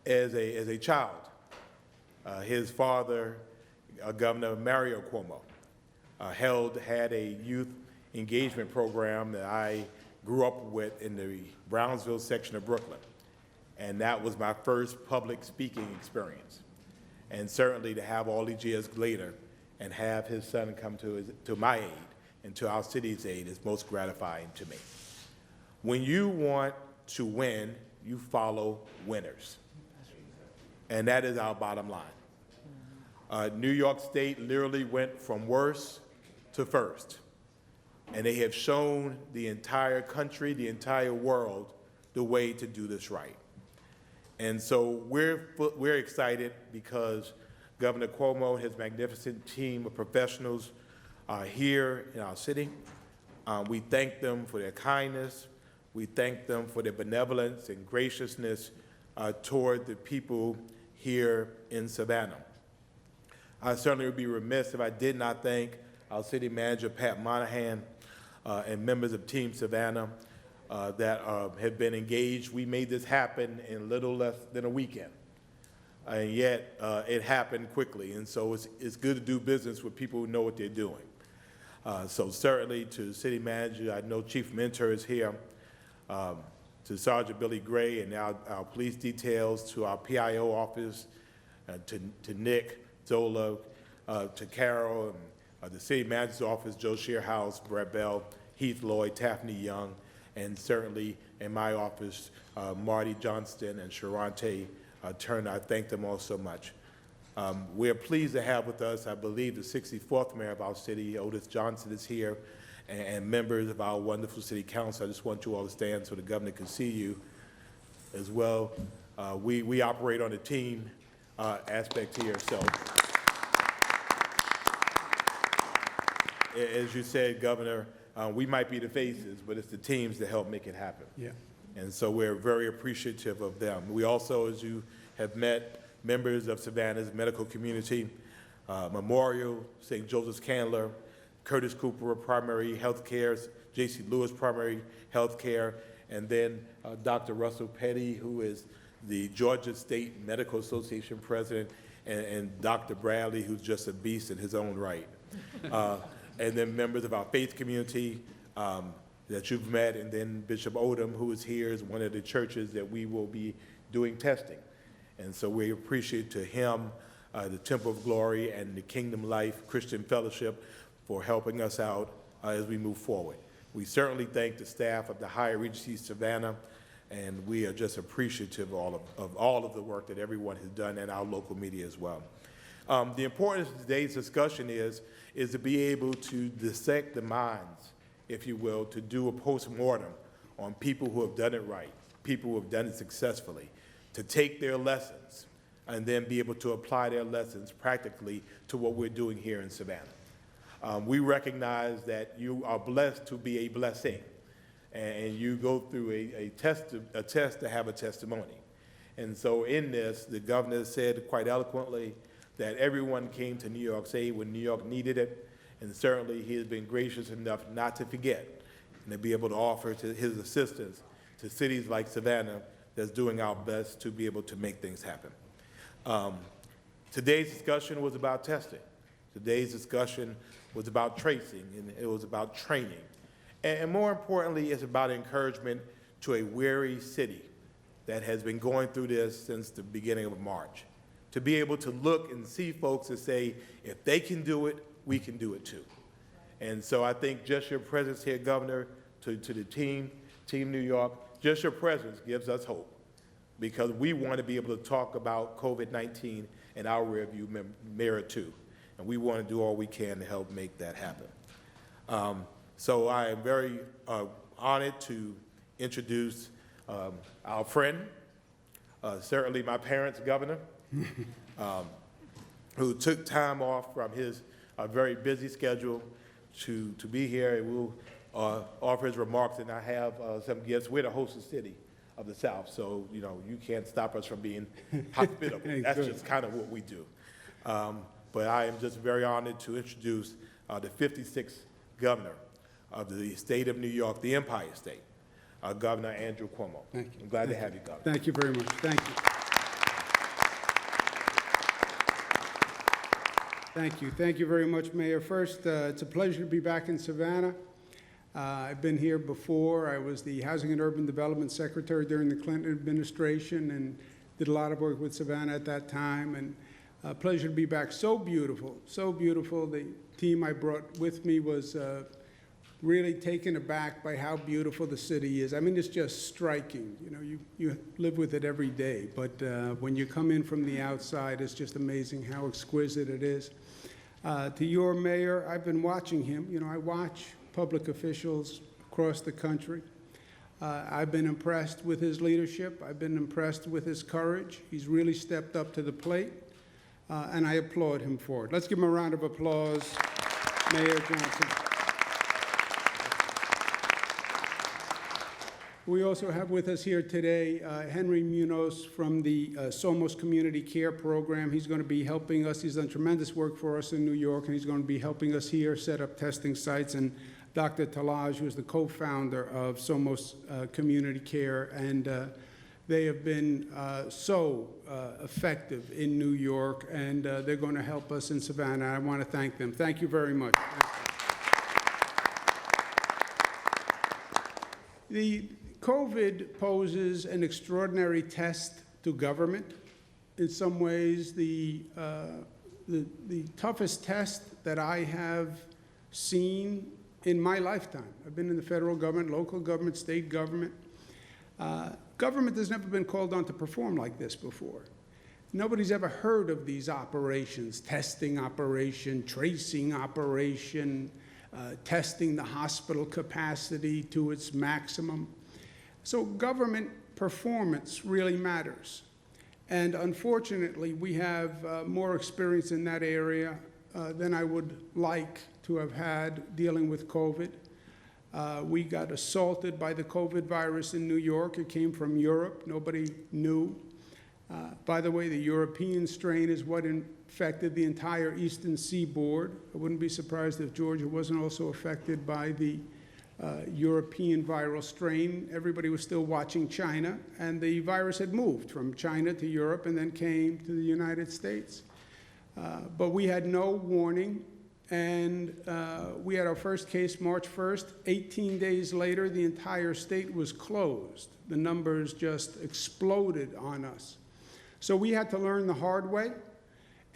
as a child. His father, Governor Mario Cuomo, had a youth engagement program that I grew up with in the Brownsville section of Brooklyn. And that was my first public speaking experience. And certainly to have all these years later and have his son come to my aid and to our city's aid is most gratifying to me. When you want to win, you follow winners. And that is our bottom line. New York State literally went from worst to first. And they have shown the entire country, the entire world, the way to do this right. And so we're excited because Governor Cuomo and his magnificent team of professionals are here in our city. We thank them for their kindness. We thank them for their benevolence and graciousness toward the people here in Savannah. I certainly would be remiss if I did not thank our city manager, Pat Monahan, and members of Team Savannah that have been engaged. We made this happen in little less than a weekend, and yet it happened quickly. And so it's good to do business with people who know what they're doing. So certainly to the city manager, I know Chief Mentor is here, to Sergeant Billy Gray and our police details, to our PIO office, to Nick Zola, to Carol, and the city manager's office, Joe Shearhouse, Brett Bell, Heath Lloyd, Taffney Young, and certainly in my office, Marty Johnston and Sharante Turner. I thank them all so much. We're pleased to have with us, I believe, the 64th mayor of our city, Otis Johnson, is here, and members of our wonderful city council. I just want you all to stand so the governor can see you as well. We operate on a team aspect here, so. As you said, Governor, we might be the faces, but it's the teams that help make it happen. Yeah. And so we're very appreciative of them. We also, as you have met, members of Savannah's medical community, Memorial, St. Joseph's Candler, Curtis Cooper Primary Health Care, J.C. Lewis Primary Health Care, and then Dr. Russell Petty, who is the Georgia State Medical Association president, and Dr. Bradley, who's just a beast in his own right. And then members of our faith community that you've met, and then Bishop Odom, who is here, is one of the churches that we will be doing testing. And so we appreciate to him, the Temple of Glory and the Kingdom Life Christian Fellowship for helping us out as we move forward. We certainly thank the staff of the Higher Regency Savannah, and we are just appreciative of all of the work that everyone has done, and our local media as well. The importance of today's discussion is to be able to dissect the minds, if you will, to do a post-mortem on people who have done it right, people who have done it successfully, to take their lessons and then be able to apply their lessons practically to what we're doing here in Savannah. We recognize that you are blessed to be a blessing, and you go through a test to have a testimony. And so in this, the governor said quite eloquently that everyone came to New York's aid when New York needed it, and certainly he has been gracious enough not to forget and to be able to offer to his assistance to cities like Savannah that's doing our best to be able to make things happen. Today's discussion was about testing. Today's discussion was about tracing, and it was about training. And more importantly, it's about encouragement to a weary city that has been going through this since the beginning of March. To be able to look and see folks and say, if they can do it, we can do it too. And so I think just your presence here, Governor, to the Team New York, just your presence gives us hope, because we want to be able to talk about COVID-19 in our rearview mirror too. And we want to do all we can to help make that happen. So I am very honored to introduce our friend, certainly my parents' governor, who took time off from his very busy schedule to be here, and will offer his remarks. And I have some gifts. We're the hostess city of the South, so you can't stop us from being hospitable. That's just kind of what we do. But I am just very honored to introduce the 56th governor of the state of New York, the Empire State, Governor Andrew Cuomo. Thank you. I'm glad to have you, Governor. Thank you very much. Thank you. Thank you. Thank you very much, Mayor. First, it's a pleasure to be back in Savannah. I've been here before. I was the Housing and Urban Development Secretary during the Clinton administration and did a lot of work with Savannah at that time. And a pleasure to be back. So beautiful, so beautiful. The team I brought with me was really taken aback by how beautiful the city is. I mean, it's just striking. You know, you live with it every day, but when you come in from the outside, it's just amazing how exquisite it is. To your mayor, I've been watching him. You know, I watch public officials across the country. I've been impressed with his leadership. I've been impressed with his courage. He's really stepped up to the plate, and I applaud him for it. Let's give him a round of applause, Mayor Johnson. We also have with us here today Henry Munoz from the Somos Community Care Program. He's going to be helping us. He's done tremendous work for us in New York, and he's going to be helping us here set up testing sites. And Dr. Talaj, who is the co-founder of Somos Community Care, and they have been so effective in New York, and they're going to help us in Savannah. I want to thank them. Thank you very much. The COVID poses an extraordinary test to government. In some ways, the toughest test that I have seen in my lifetime. I've been in the federal government, local government, state government. Government has never been called on to perform like this before. Nobody's ever heard of these operations, testing operation, tracing operation, testing the hospital capacity to its maximum. So government performance really matters. And unfortunately, we have more experience in that area than I would like to have had dealing with COVID. We got assaulted by the COVID virus in New York. It came from Europe. Nobody knew. By the way, the European strain is what infected the entire eastern seaboard. I wouldn't be surprised if Georgia wasn't also affected by the European viral strain. Everybody was still watching China, and the virus had moved from China to Europe and then came to the United States. But we had no warning, and we had our first case March 1st. 18 days later, the entire state was closed. The numbers just exploded on us. So we had to learn the hard way,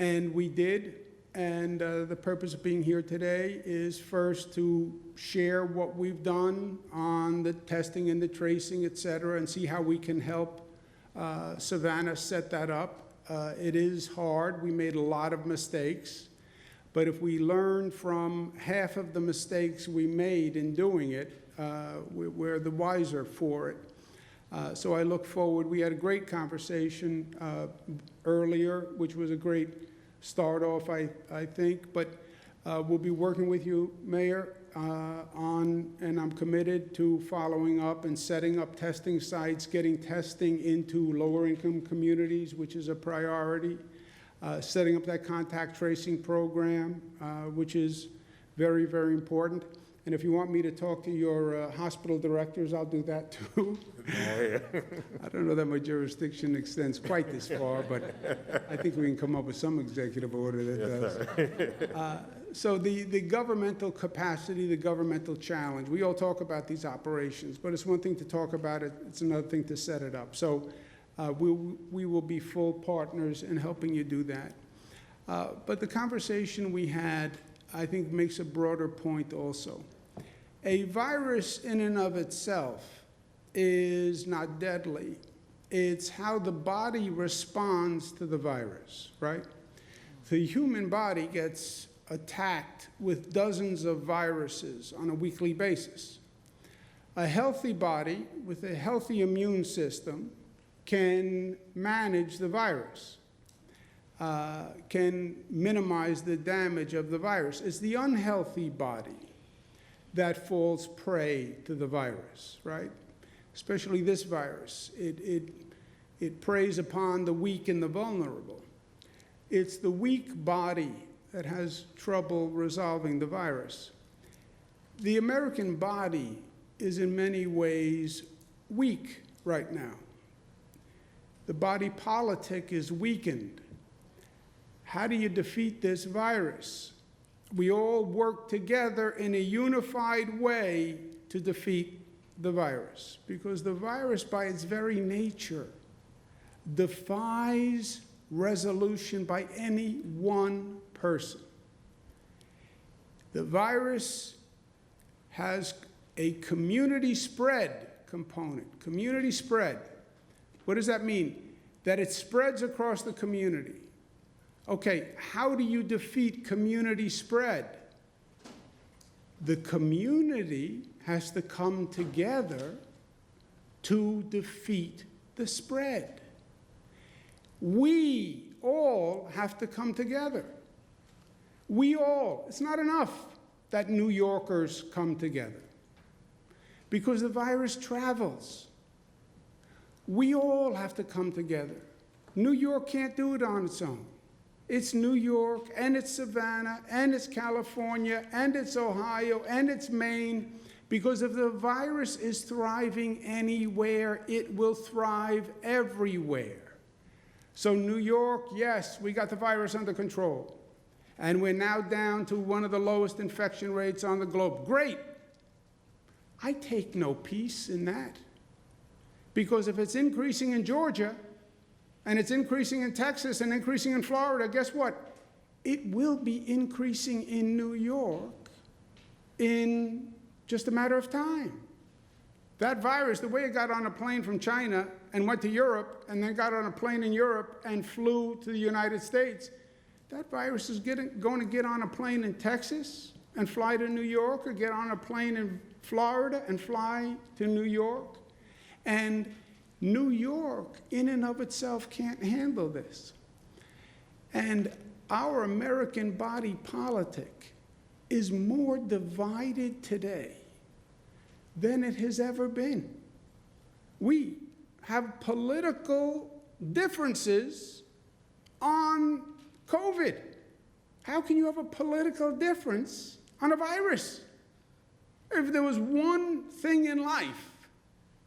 and we did. And the purpose of being here today is first to share what we've done on the testing and the tracing, et cetera, and see how we can help Savannah set that up. It is hard. We made a lot of mistakes. But if we learn from half of the mistakes we made in doing it, we're the wiser for it. So I look forward. We had a great conversation earlier, which was a great start off, I think, but we'll be working with you, Mayor, and I'm committed to following up and setting up testing sites, getting testing into lower income communities, which is a priority, setting up that contact tracing program, which is very, very important. And if you want me to talk to your hospital directors, I'll do that too. I don't know that my jurisdiction extends quite this far, but I think we can come up with some executive order that does. So the governmental capacity, the governmental challenge, we all talk about these operations, but it's one thing to talk about it, it's another thing to set it up. So we will be full partners in helping you do that. But the conversation we had, I think, makes a broader point also. A virus in and of itself is not deadly. It's how the body responds to the virus, right? The human body gets attacked with dozens of viruses on a weekly basis. A healthy body with a healthy immune system can manage the virus, can minimize the damage of the virus. It's the unhealthy body that falls prey to the virus, right? Especially this virus. It preys upon the weak and the vulnerable. It's the weak body that has trouble resolving the virus. The American body is in many ways weak right now. The body politic is weakened. How do you defeat this virus? We all work together in a unified way to defeat the virus, because the virus, by its very nature, defies resolution by any one person. The virus has a community spread component. Community spread. What does that mean? That it spreads across the community. Okay, how do you defeat community spread? The community has to come together to defeat the spread. We all have to come together. We all. It's not enough that New Yorkers come together, because the virus travels. We all have to come together. New York can't do it on its own. It's New York, and it's Savannah, and it's California, and it's Ohio, and it's Maine, because if the virus is thriving anywhere, it will thrive everywhere. So New York, yes, we got the virus under control, and we're now down to one of the lowest infection rates on the globe. Great. I take no peace in that, because if it's increasing in Georgia, and it's increasing in Texas and increasing in Florida, guess what? It will be increasing in New York in just a matter of time. That virus, the way it got on a plane from China and went to Europe, and then got on a plane in Europe and flew to the United States, that virus is going to get on a plane in Texas and fly to New York, or get on a plane in Florida and fly to New York. And New York, in and of itself, can't handle this. And our American body politic is more divided today than it has ever been. We have political differences on COVID. How can you have a political difference on a virus? If there was one thing in life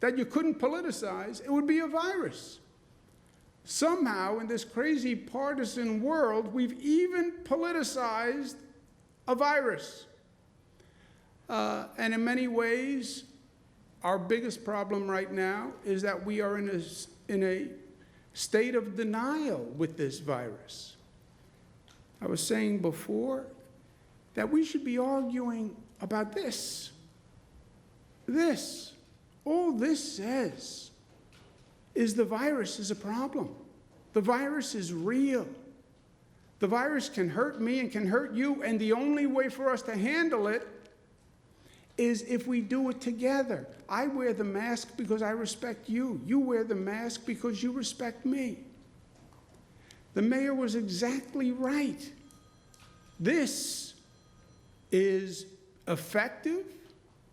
that you couldn't politicize, it would be a virus. Somehow, in this crazy partisan world, we've even politicized a virus. And in many ways, our biggest problem right now is that we are in a state of denial with this virus. I was saying before that we should be arguing about this. All this says is the virus is a problem. The virus is real. The virus can hurt me and can hurt you, and the only way for us to handle it is if we do it together. I wear the mask because I respect you. You wear the mask because you respect me. The mayor was exactly right. This is effective,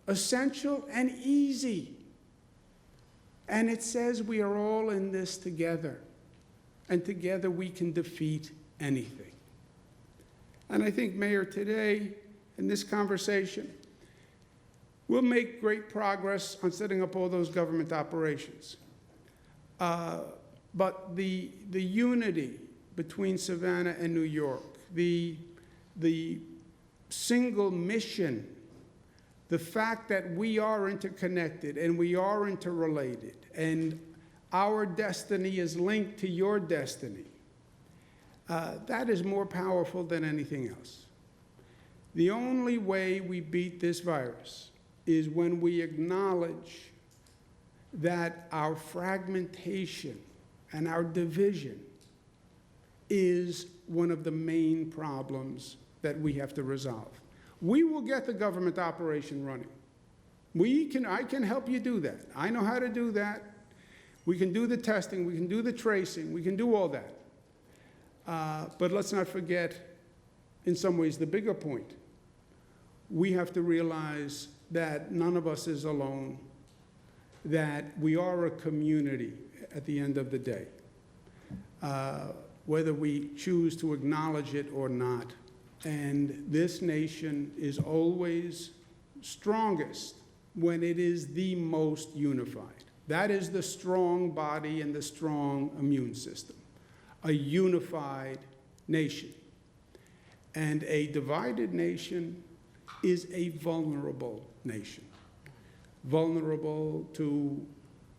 essential, and easy. And it says we are all in this together. And together we can defeat anything. And I think, Mayor, today, in this conversation, we'll make great progress on setting up all those government operations. But the unity between Savannah and New York, the single mission, the fact that we are interconnected and we are interrelated, and our destiny is linked to your destiny, that is more powerful than anything else. The only way we beat this virus is when we acknowledge that our fragmentation and our division is one of the main problems that we have to resolve. We will get the government operation running. I can help you do that. I know how to do that. We can do the testing, we can do the tracing, we can do all that. But let's not forget, in some ways, the bigger point. We have to realize that none of us is alone, that we are a community at the end of the day, whether we choose to acknowledge it or not. And this nation is always strongest when it is the most unified. That is the strong body and the strong immune system. A unified nation. And a divided nation is a vulnerable nation. Vulnerable to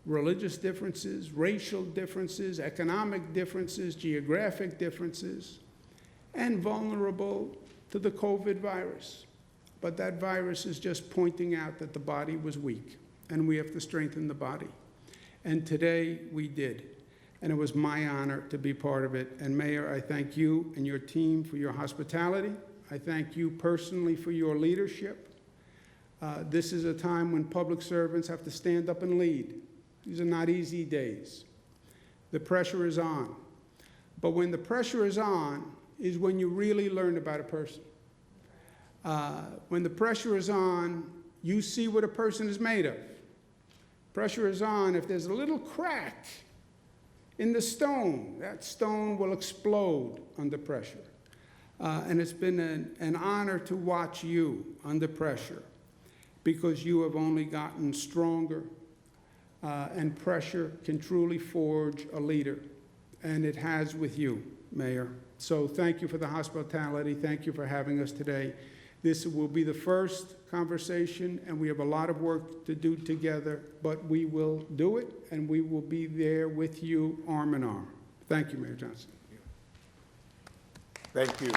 religious differences, racial differences, economic differences, geographic differences, and vulnerable to the COVID virus. But that virus is just pointing out that the body was weak, and we have to strengthen the body. And today we did. And it was my honor to be part of it. And Mayor, I thank you and your team for your hospitality. I thank you personally for your leadership. This is a time when public servants have to stand up and lead. These are not easy days. The pressure is on. But when the pressure is on is when you really learn about a person. When the pressure is on, you see what a person is made of. Pressure is on if there's a little crack in the stone, that stone will explode under pressure. And it's been an honor to watch you under pressure because you have only gotten stronger, and pressure can truly forge a leader, and it has with you, Mayor. So thank you for the hospitality. Thank you for having us today. This will be the first conversation, and we have a lot of work to do together, but we will do it, and we will be there with you arm in arm. Thank you, Mayor Johnson. Thank you.